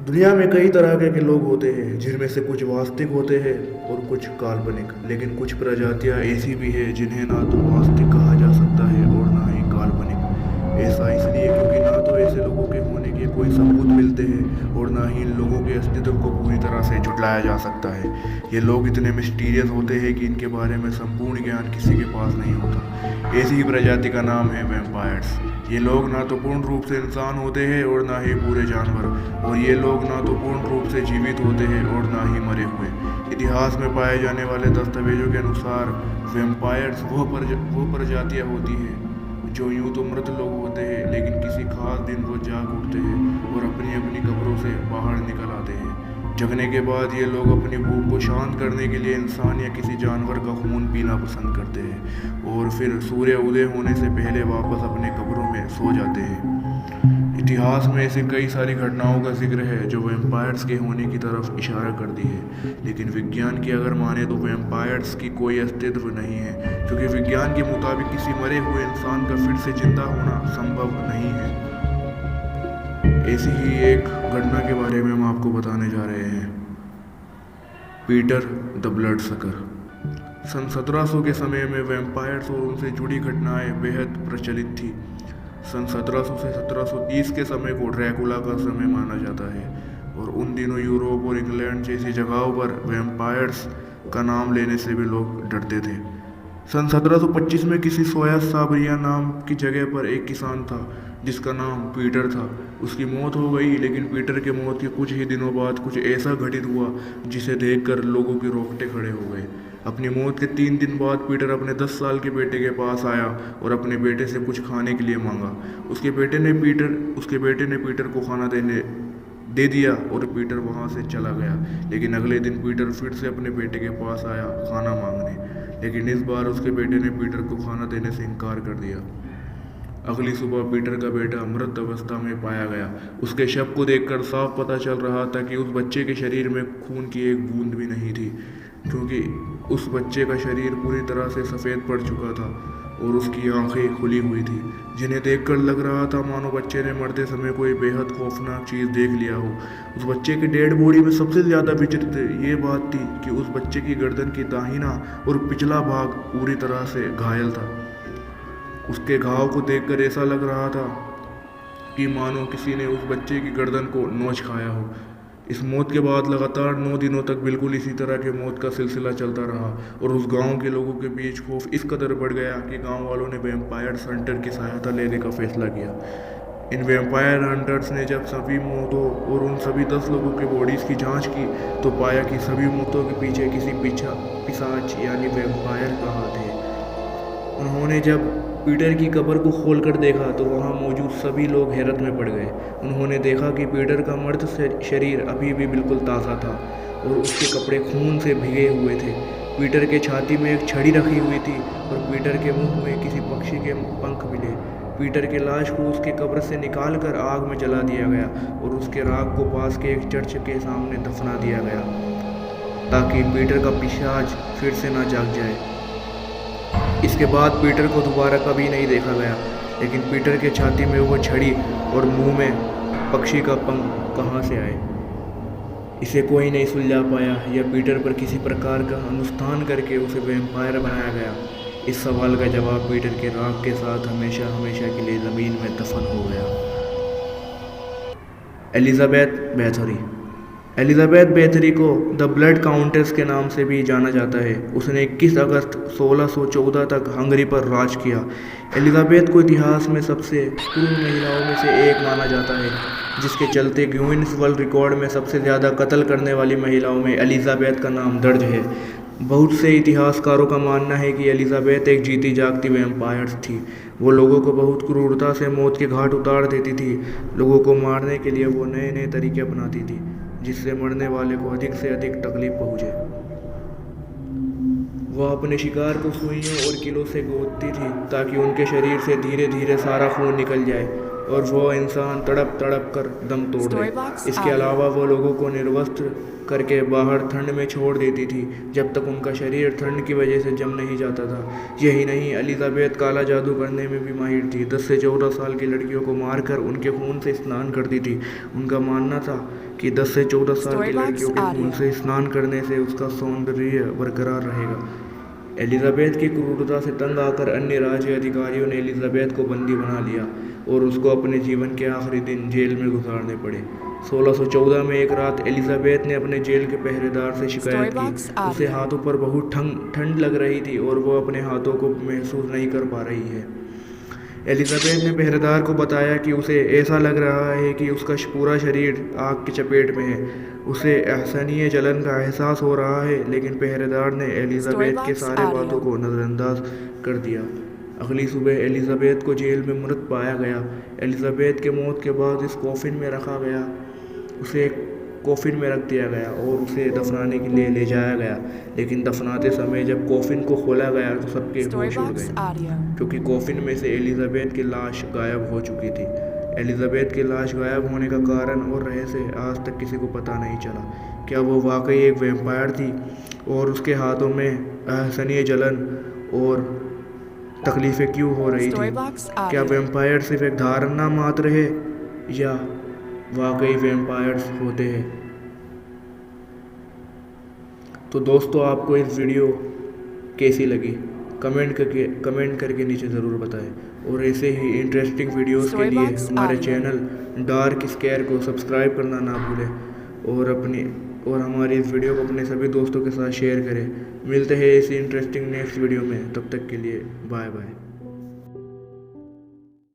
दुनिया में कई तरह के लोग होते हैं जिनमें से कुछ वास्तविक होते हैं और कुछ काल्पनिक। लेकिन कुछ प्रजातियां ऐसी भी हैं जिन्हें ना तो वास्तविक कहा जा सकता है और ना ही काल्पनिक। ऐसा इसलिए क्योंकि ना तो ऐसे लोगों के होने के कोई सबूत मिलते हैं और ना ही इन लोगों के अस्तित्व को पूरी तरह से झुटलाया जा सकता है। ये लोग इतने मिस्टीरियस होते हैं कि इनके बारे में संपूर्ण ज्ञान किसी के पास नहीं होता। ऐसी ही प्रजाति का नाम है वैम्पायर्स। ये लोग ना तो पूर्ण रूप से इंसान होते हैं और ना ही पूरे जानवर, और ये लोग ना तो पूर्ण रूप से जीवित होते हैं और ना ही मरे हुए। इतिहास में पाए जाने वाले दस्तावेजों के अनुसार वैम्पायर्स वो प्रजातियां होती हैं जो यूं तो मृत लोग होते हैं, लेकिन किसी खास दिन वो जाग उठते हैं और अपनी अपनी कब्रों से बाहर निकल आते हैं। जगने के बाद ये लोग अपनी भूख को शांत करने के लिए इंसान या किसी जानवर का खून पीना पसंद करते हैं और फिर सूर्य उदय होने से पहले वापस अपने कब्रों में सो जाते हैं। इतिहास में ऐसी कई सारी घटनाओं का जिक्र है जो वैम्पायर्स के होने की तरफ इशारा करती है, लेकिन विज्ञान की अगर माने तो वैम्पायर्स की कोई अस्तित्व नहीं है, क्योंकि विज्ञान के मुताबिक किसी मरे हुए इंसान का फिर से जिंदा होना संभव नहीं है। ऐसी ही एक घटना के बारे में हम आपको बताने जा रहे हैं। Peter the blood sucker. सन 1700 के समय में वैम्पायर्स और उनसे जुड़ी घटनाएं बेहद प्रचलित थी। सन 1700 से 1730 के समय को ड्रैकुला का समय माना जाता है, और उन दिनों यूरोप और इंग्लैंड जैसी जगहों पर वैम्पायर्स का नाम लेने से भी लोग डरते थे। सन 1725 में किसी सोया साबरिया नाम की जगह पर एक किसान था जिसका नाम पीटर था। उसकी मौत हो गई, लेकिन पीटर के मौत के कुछ ही दिनों बाद कुछ ऐसा घटित हुआ जिसे देखकर लोगों के रोंगटे खड़े हो गए। अपनी मौत के 3 दिन बाद पीटर अपने 10 साल के बेटे के पास आया और अपने बेटे से कुछ खाने के लिए मांगा। उसके बेटे ने पीटर को खाना दे दिया और पीटर वहाँ से चला गया। लेकिन अगले दिन पीटर फिर से अपने बेटे के पास आया खाना मांगने, लेकिन इस बार उसके बेटे ने पीटर को खाना देने से इनकार कर दिया। अगली सुबह पीटर का बेटा मृत अवस्था में पाया गया। उसके शव को देखकर साफ पता चल रहा था कि उस बच्चे के शरीर में खून की एक बूंद भी नहीं थी, क्योंकि उस बच्चे का शरीर पूरी तरह से सफ़ेद पड़ चुका था और उसकी आंखें खुली हुई थी, जिन्हें देखकर लग रहा था मानो बच्चे ने मरते समय कोई बेहद खौफनाक चीज़ देख लिया हो। उस बच्चे की डेड बॉडी में सबसे ज़्यादा विचित्र ये बात थी कि उस बच्चे की गर्दन की दाहिना और पिछला भाग पूरी तरह से घायल था। उसके घाव को देखकर ऐसा लग रहा था कि मानो किसी ने उस बच्चे की गर्दन को नोच खाया हो। इस मौत के बाद लगातार 9 दिनों तक बिल्कुल इसी तरह के मौत का सिलसिला चलता रहा, और उस गांव के लोगों के बीच खौफ इस कदर बढ़ गया कि गांव वालों ने वैम्पायर हंटर की सहायता लेने का फैसला किया। इन वैम्पायर हंटर्स ने जब सभी मौतों और उन सभी 10 लोगों के बॉडीज़ की जांच की तो पाया कि सभी मौतों के पीछे किसी पिशाच यानी वैम्पायर का हाथ है। उन्होंने जब पीटर की कब्र को खोलकर देखा तो वहां मौजूद सभी लोग हैरत में पड़ गए। उन्होंने देखा कि पीटर का मर्द शरीर अभी भी बिल्कुल ताज़ा था और उसके कपड़े खून से भिगे हुए थे। पीटर के छाती में एक छड़ी रखी हुई थी और पीटर के मुंह में किसी पक्षी के पंख मिले। पीटर के लाश को उसके कब्र से निकालकर आग में जला दिया गया और उसके राख को पास के एक चर्च के सामने दफना दिया गया, ताकि पीटर का पिशाच फिर से ना जाग जाए। इसके बाद पीटर को दोबारा कभी नहीं देखा गया, लेकिन पीटर के छाती में वो छड़ी और मुंह में पक्षी का पंख कहाँ से आए, इसे कोई नहीं सुलझा पाया, या पीटर पर किसी प्रकार का अनुष्ठान करके उसे वैम्पायर बनाया गया। इस सवाल का जवाब पीटर के राख के साथ हमेशा हमेशा के लिए ज़मीन में दफन हो गया। एलिजाबेथ बैथरी। एलिजाबेथ बैथरी को द ब्लड काउंटेस के नाम से भी जाना जाता है। उसने 21 अगस्त 1614 तक हंगरी पर राज किया। एलिजाबेथ को इतिहास में सबसे क्रूर महिलाओं में से एक माना जाता है, जिसके चलते गिनीज वर्ल्ड रिकॉर्ड में सबसे ज़्यादा कत्ल करने वाली महिलाओं में एलिजाबेथ का नाम दर्ज है। बहुत से इतिहासकारों का मानना है कि एलिजाबेथ एक जीती जागती वैम्पायर थी। वो लोगों को बहुत क्रूरता से मौत के घाट उतार देती थी। लोगों को मारने के लिए वो नए नए तरीके अपनाती थी, जिससे मरने वाले को अधिक से अधिक तकलीफ पहुँचे। वह अपने शिकार को सुइयों और किलों से गोदती थी ताकि उनके शरीर से धीरे धीरे सारा खून निकल जाए और वह इंसान तड़प तड़प कर दम तोड़ दे। इसके अलावा वो लोगों को निर्वस्त्र करके बाहर ठंड में छोड़ देती थी जब तक उनका शरीर ठंड की वजह से जम नहीं जाता था। यही नहीं, एलिजाबेथ काला जादू करने में भी माहिर थी। 10 से 14 साल की लड़कियों को मारकर उनके खून से स्नान करती थी। उनका मानना था कि 10 से 14 साल की Storybox लड़कियों के खून Audio. से स्नान करने से उसका सौंदर्य बरकरार रहेगा। एलिजाबेथ की क्रूरता से तंग आकर अन्य राज्य अधिकारियों ने एलिजाबेथ को बंदी बना लिया और उसको अपने जीवन के आखिरी दिन जेल में गुजारने पड़े। 1614 में एक रात एलिजाबेथ ने अपने जेल के पहरेदार से शिकायत Storybox की। उसे Audio. हाथों पर बहुत ठंड लग रही थी और वो अपने हाथों को महसूस नहीं कर पा रही है। एलिजाबेथ ने पहरेदार को बताया कि उसे ऐसा लग रहा है कि उसका पूरा शरीर आग की चपेट में है। उसे असहनीय जलन का एहसास हो रहा है, लेकिन पहरेदार ने एलिजाबेथ के Storybox सारे बातों Audio. को नज़रअंदाज कर दिया। अगली सुबह एलिजाबेथ को जेल में मृत पाया गया। एलिजाबेथ के मौत के बाद इस कॉफिन में रखा गया। उसे एक कॉफिन में रख दिया गया और उसे दफनाने के लिए ले जाया गया, लेकिन दफनाते समय जब कॉफिन को खोला गया तो सबके होश उड़ Storybox गए, Audio. क्योंकि कॉफिन में से एलिजाबेथ की लाश गायब हो चुकी थी। एलिजाबेथ की लाश गायब होने का कारण और रहस्य आज तक किसी को पता नहीं चला। क्या वो वाकई एक वैम्पायर थी और उसके हाथों में असहनीय जलन और तकलीफ़ें क्यों हो रही थी? Storybox क्या Audio. वैम्पायर सिर्फ एक धारणा मात्र है या वाकई वैम्पायर्स होते हैं? तो दोस्तों, आपको इस वीडियो कैसी लगी कमेंट करके नीचे ज़रूर बताएं और ऐसे ही इंटरेस्टिंग वीडियोस के लिए Storybox हमारे Audio. चैनल डार्क स्केयर को सब्सक्राइब करना ना भूलें और हमारी इस वीडियो को अपने सभी दोस्तों के साथ शेयर करें। मिलते हैं इसी इंटरेस्टिंग नेक्स्ट वीडियो में, तब तक के लिए बाय बाय।